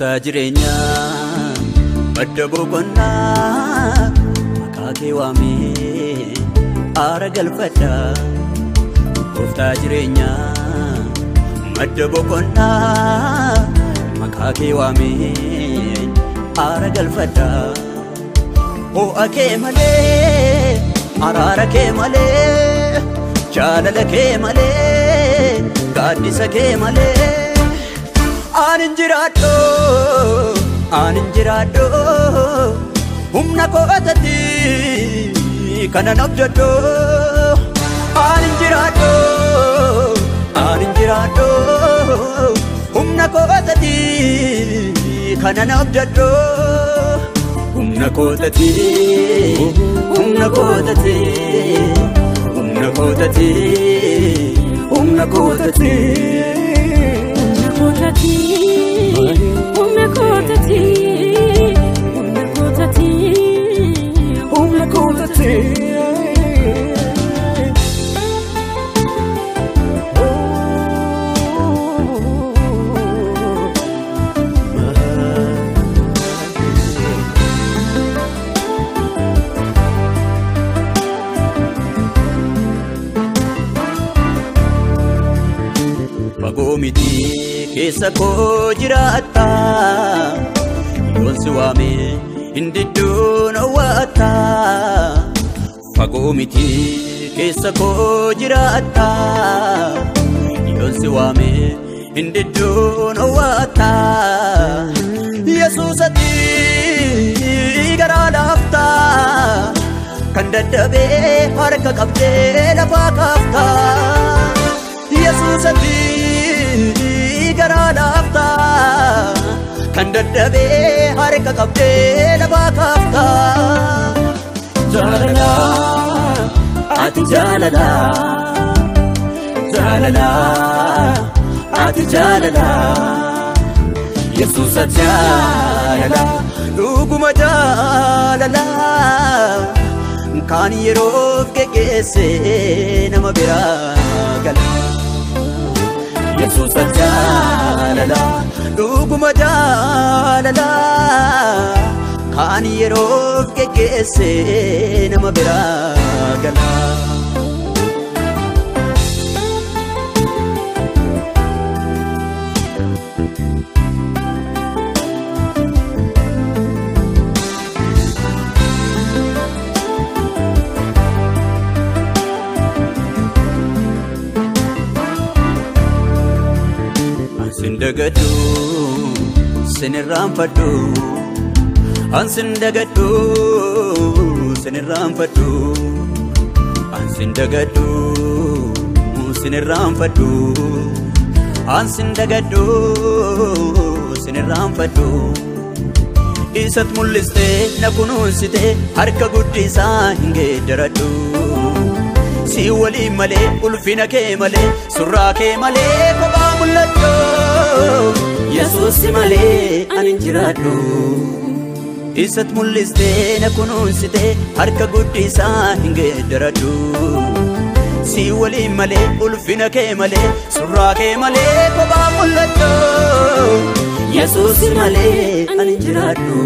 Gooftaa jireenyaa madda boqonnaa maqaa kee waamee aara galfadha. Gooftaa jireenyaa madda boqonnaa maqaa kee waamee aara galfadha. Ho'a kee malee araara kee malee jaalala kee malee gaaddisa kee malee Anin jiraadho humna kootatti kanan abjadho. Anin jiraadho humna kootatti kanan abjadho. Humna kootatti humna kootatti humna kootatti humna kootatti Umna kotati, umna kotati, umna kotati. Magomiti keessa koo jiraata yoon si waame hindidduun hawwaata. Fagoo miti keessa koo jiraata yoon si waame hindidduun hawwaata. Yesuusatti garaa laafta kan dadhabee harka qabdee lafaa kaafta. Yesuusatti garaa laafta kan dadhabee harka qabdee lafaa kaafta. Jaalala ati jaalala jaalala ati jaalala Yesuus ati jaalala dhuguma jaalala kan yeroof geggeessee nama biraa gala. Yesuus ati jaalala dhuguma jaalala kan yeroof geggeessee nama biraa gala. Sindagaddu sinirraanfadhu sindagaddu sinirraanfadhu sindagaddu sinirraanfadhu sindagaddu sinirraanfadhu. Isat mul'istee na kunuunsitee harka guddisaa hin geeddaradhu. Si waliin malee ulfina kee malee surraa kee malee kophaa mul'adhu. Yesuus malee anin jiraadhu. Isat mul'istee na kunuunsitee harka guddisaa hin geeddaradhu. Si waliin malee ulfina kee malee surraa kee malee kophaa mul'adhu. Yesuus malee anin jiraadhu.